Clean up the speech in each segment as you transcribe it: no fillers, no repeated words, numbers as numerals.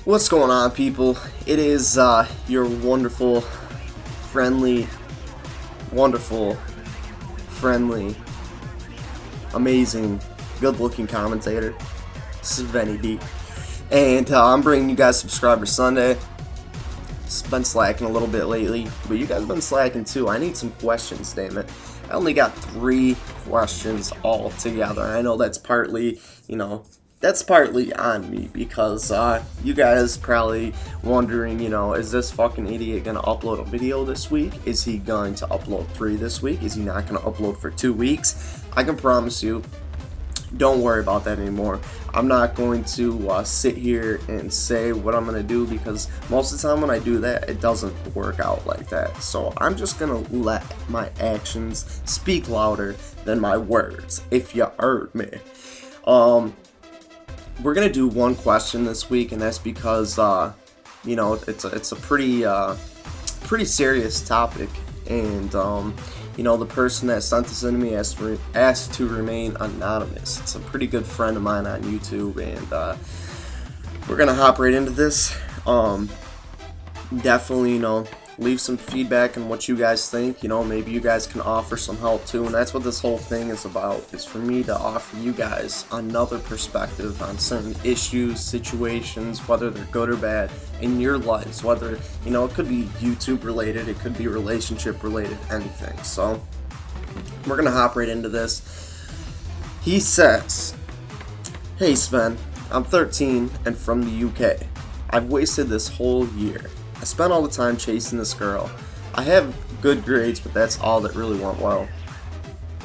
What's going on, people? It is your wonderful, friendly, amazing, good-looking commentator, Svenny D. And I'm bringing you guys Subscriber Sunday. It's been slacking a little bit lately, but you guys have been slacking too. I need some questions, damn it. I only got 3 questions all together. I know that's partly, that's partly on me because you guys probably wondering, is this fucking idiot gonna upload a video this week? Is he going to upload 3 this week? Is he not gonna upload for 2 weeks? I can promise you, don't worry about that anymore. I'm not going to sit here and say what I'm gonna do because most of the time when I do that, it doesn't work out like that. So I'm just gonna let my actions speak louder than my words, if you heard me. We're gonna do one question this week, and that's because it's a pretty serious topic, and the person that sent this in to me asked to remain anonymous. It's a pretty good friend of mine on YouTube, and we're gonna hop right into this. Definitely, leave some feedback on what you guys think. Maybe you guys can offer some help too, and that's what this whole thing is about, is for me to offer you guys another perspective on certain issues, situations, whether they're good or bad, in your lives. Whether, it could be YouTube related, it could be relationship related, anything. So, we're gonna hop right into this. He says, "Hey Sven, I'm 13 and from the UK. I've wasted this whole year. I spent all the time chasing this girl. I have good grades, but that's all that really went well.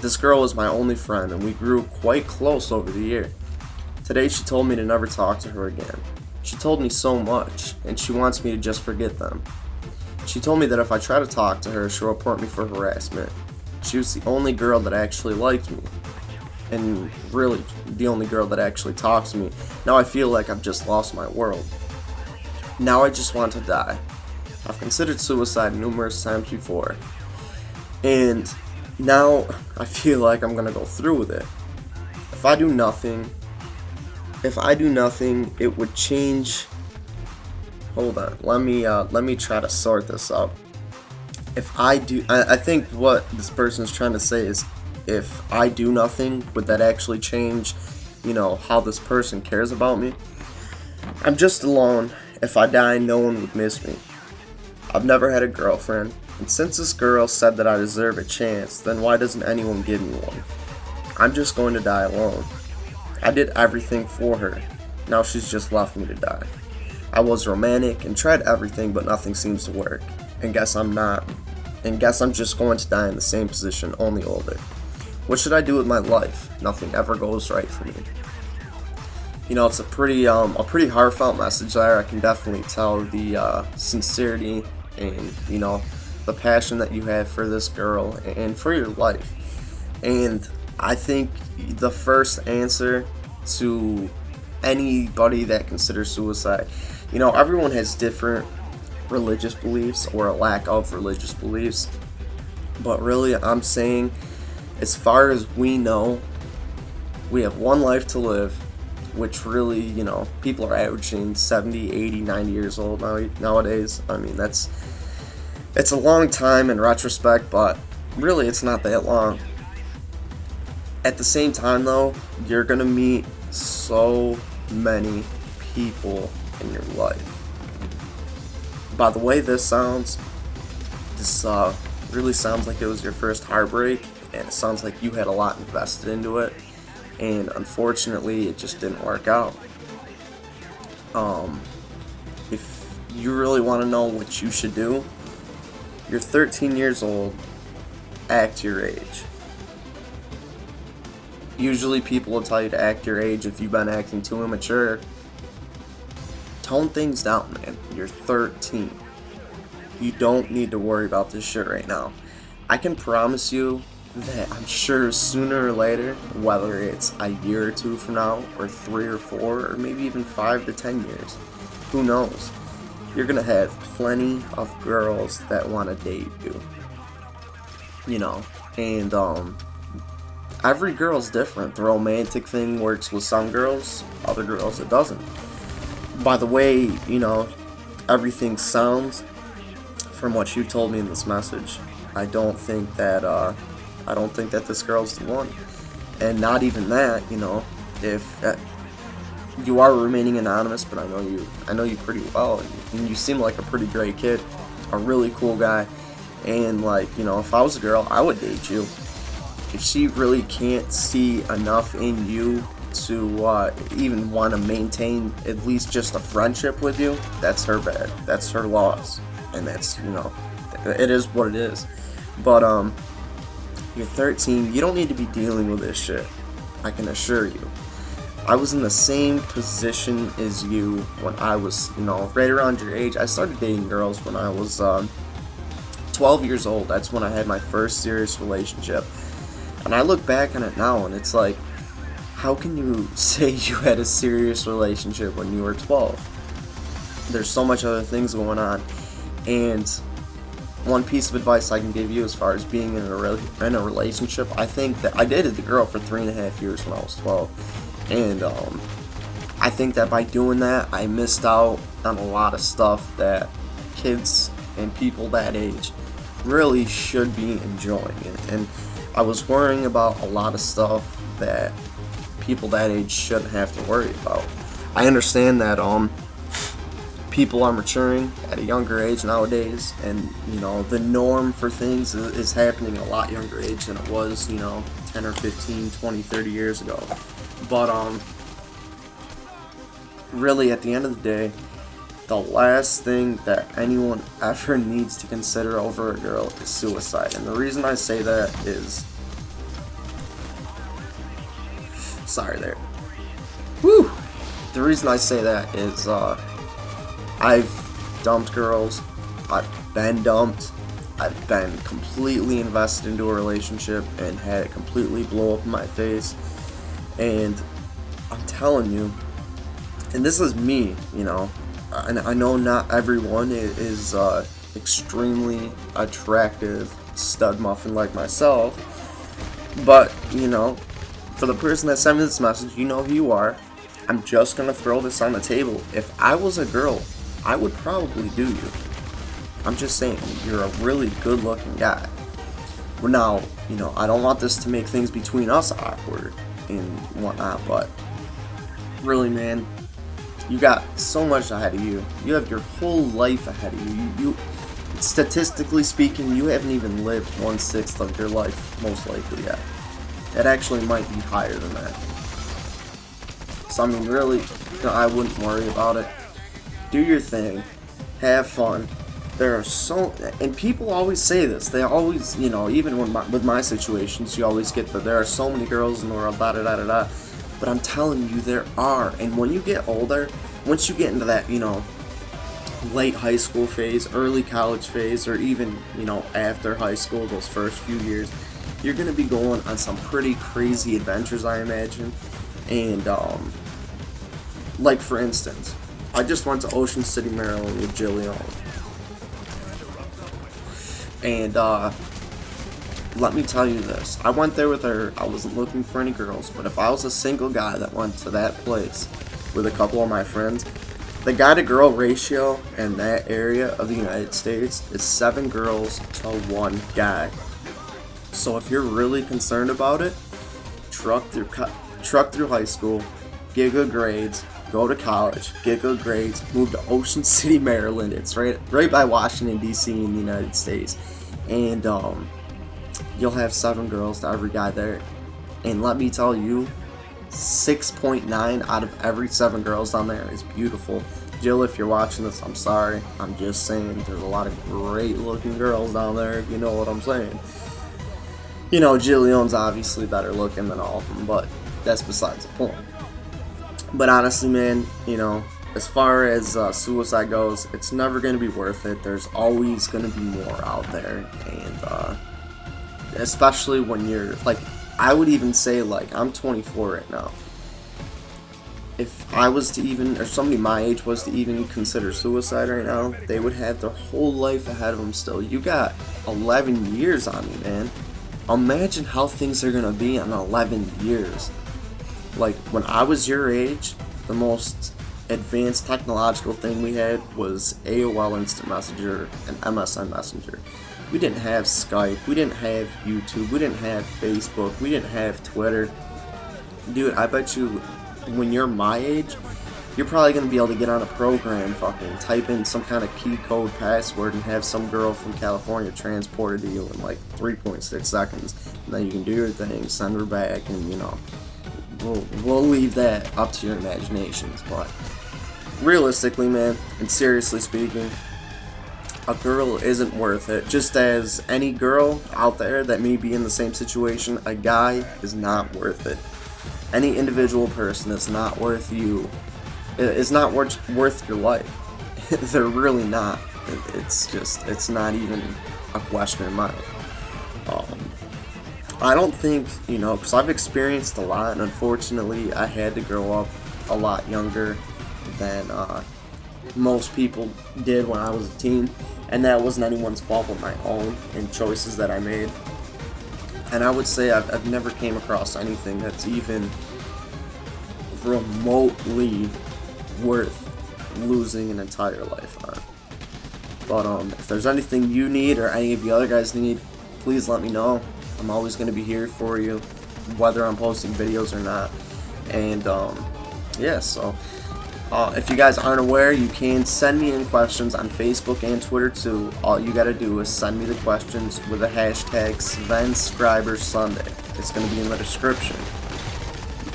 This girl was my only friend, and we grew quite close over the year. Today she told me to never talk to her again. She told me so much, and she wants me to just forget them. She told me that if I try to talk to her, she'll report me for harassment. She was the only girl that actually liked me, and really the only girl that actually talks to me. Now I feel like I've just lost my world. Now I just want to die. I've considered suicide numerous times before, and now I feel like I'm gonna go through with it. If I do nothing, it would change. Hold on, let me try to sort this out. I think what this person is trying to say is, if I do nothing, would that actually change, how this person cares about me? I'm just alone. If I die, no one would miss me. I've never had a girlfriend, and since this girl said that I deserve a chance, then why doesn't anyone give me one? I'm just going to die alone. I did everything for her. Now she's just left me to die. I was romantic and tried everything, but nothing seems to work. And guess I'm just going to die in the same position, only older. What should I do with my life? Nothing ever goes right for me." It's a pretty heartfelt message there. I can definitely tell the sincerity and, the passion that you have for this girl and for your life. And I think the first answer to anybody that considers suicide, everyone has different religious beliefs or a lack of religious beliefs. But really, I'm saying, as far as we know, we have one life to live, which really, people are averaging 70, 80, 90 years old nowadays. I mean, it's a long time in retrospect, but really it's not that long. At the same time, though, you're going to meet so many people in your life. By the way this sounds, this really sounds like it was your first heartbreak, and it sounds like you had a lot invested into it. And unfortunately, it just didn't work out. If you really want to know what you should do, you're 13 years old, act your age. Usually people will tell you to act your age if you've been acting too immature. Tone things down, man. You're 13. You don't need to worry about this shit right now. I can promise you that I'm sure sooner or later, whether it's a year or 2 from now, or 3 or 4, or maybe even 5 to 10 years, who knows, you're gonna have plenty of girls that want to date you. And every girl's different. The romantic thing works with some girls, other girls it doesn't. by the way, everything sounds from what you told me in this message, I don't think that this girl's the one. And not even that, if you are remaining anonymous, but I know you pretty well, and you seem like a pretty great kid, a really cool guy, and if I was a girl, I would date you. If she really can't see enough in you to even want to maintain at least just a friendship with you, that's her bad. That's her loss, and that's it is what it is. But you're 13. You don't need to be dealing with this shit. I can assure you. I was in the same position as you when I was, right around your age. I started dating girls when I was 12 years old. That's when I had my first serious relationship. And I look back on it now, and it's like, how can you say you had a serious relationship when you were 12? There's so much other things going on. And one piece of advice I can give you as far as being in a relationship, I think that I dated the girl for 3.5 years when I was 12. And I think that by doing that, I missed out on a lot of stuff that kids and people that age really should be enjoying. And I was worrying about a lot of stuff that people that age shouldn't have to worry about. I understand that people are maturing at a younger age nowadays, and the norm for things is happening at a lot younger age than it was 10 or 15, 20, 30 years ago. But really, at the end of the day, the last thing that anyone ever needs to consider over a girl is suicide. And the reason I say that is, sorry there. Woo! The reason I say that is I've dumped girls, I've been dumped, I've been completely invested into a relationship and had it completely blow up in my face. And I'm telling you, and this is me, and I know not everyone is extremely attractive stud muffin like myself, but for the person that sent me this message, you know who you are. I'm just gonna throw this on the table. If I was a girl, I would probably do you. I'm just saying, you're a really good looking guy. Well, now, I don't want this to make things between us awkward and whatnot, but really, man, you got so much ahead of you. You have your whole life ahead of you. You statistically speaking, you haven't even lived 1/6 of your life, most likely yet. It actually might be higher than that. So I mean, really, I wouldn't worry about it. Do your thing, have fun. There are and people always say this. They always, even with my situations, you always get that there are so many girls in the world, da da da da da. But I'm telling you, there are. And when you get older, once you get into that, late high school phase, early college phase, or even, after high school, those first few years, you're going to be going on some pretty crazy adventures, I imagine. And, like, for instance, I just went to Ocean City, Maryland with Jillian. And, let me tell you this. I went there with her. I wasn't looking for any girls, but if I was a single guy that went to that place with a couple of my friends, the guy-to-girl ratio in that area of the United States is 7 girls to 1 guy. So if you're really concerned about it, truck through high school, get good grades, go to college, get good grades, move to Ocean City, Maryland. It's right by Washington, D.C. in the United States. And, you'll have 7 girls to every guy there. And let me tell you, 6.9 out of every 7 girls down there is beautiful. Jill, if you're watching this, I'm sorry. I'm just saying there's a lot of great looking girls down there, if you know what I'm saying. Jillian's obviously better looking than all of them, but that's besides the point. But honestly, man, as far as suicide goes, it's never going to be worth it. There's always going to be more out there. And, especially when you're, I would even say, I'm 24 right now. If I was to even, or somebody my age was to even consider suicide right now, they would have their whole life ahead of them still. You got 11 years on me, man. Imagine how things are going to be in 11 years. When I was your age, the most advanced technological thing we had was AOL Instant Messenger and MSN Messenger. We didn't have Skype, we didn't have YouTube, we didn't have Facebook, we didn't have Twitter. Dude, I bet you when you're my age, you're probably going to be able to get on a program, fucking type in some kind of key code password and have some girl from California transported to you in like 3.6 seconds. And then you can do your thing, send her back, and you know, we'll leave that up to your imaginations. But realistically, man, and seriously speaking, a girl isn't worth it. Just as any girl out there that may be in the same situation, a guy is not worth it. Any individual person is not worth you. It's not worth your life. They're really not. It's not even a question in mind. I don't think, you know, because I've experienced a lot, and unfortunately I had to grow up a lot younger than most people did when I was a teen, and that wasn't anyone's fault but my own and choices that I made. And I would say I've never came across anything that's even remotely worth losing an entire life on. But if there's anything you need or any of the other guys need, please let me know. I'm always going to be here for you, whether I'm posting videos or not. And yeah, so if you guys aren't aware, you can send me in questions on Facebook and Twitter too. All you gotta do is send me the questions with the hashtag SvenScriberSunday. It's going to be in the description.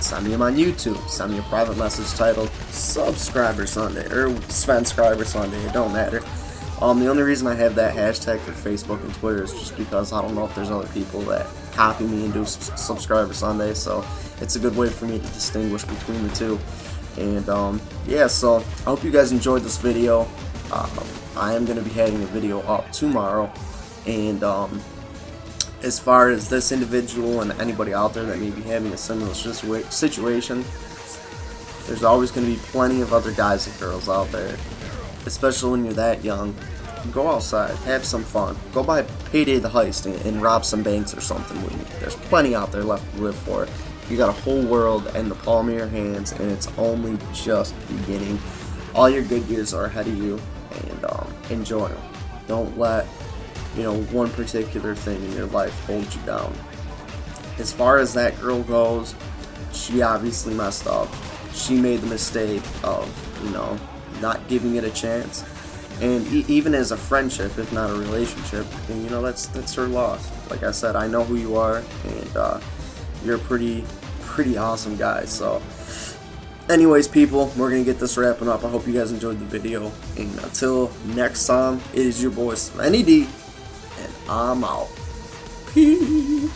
Send me them on YouTube. Send me a private message titled Subscriber Sunday or Svenscriber Sunday. It don't matter. The only reason I have that hashtag for Facebook and Twitter is just because I don't know if there's other people that copy me and do Subscriber Sunday. So it's a good way for me to distinguish between the two. And yeah, so I hope you guys enjoyed this video. I am going to be having a video up tomorrow. And as far as this individual and anybody out there that may be having a similar situation, there's always going to be plenty of other guys and girls out there, especially when you're that young. Go outside, have some fun, go buy Payday the Heist and rob some banks or something with me. There's plenty out there left to live for. You got a whole world in the palm of your hands, and it's only just beginning. All your good years are ahead of you, and enjoy them. Don't let, you know, one particular thing in your life hold you down. As far as that girl goes, she obviously messed up. She made the mistake of, you know, not giving it a chance. And even as a friendship, if not a relationship, and you know, that's her loss. Like I said, I know who you are, and you're a pretty awesome guy. So anyways, people, we're gonna get this wrapping up. I hope you guys enjoyed the video, and until next time, it is your boy Svenny-D, and I'm out. Peace.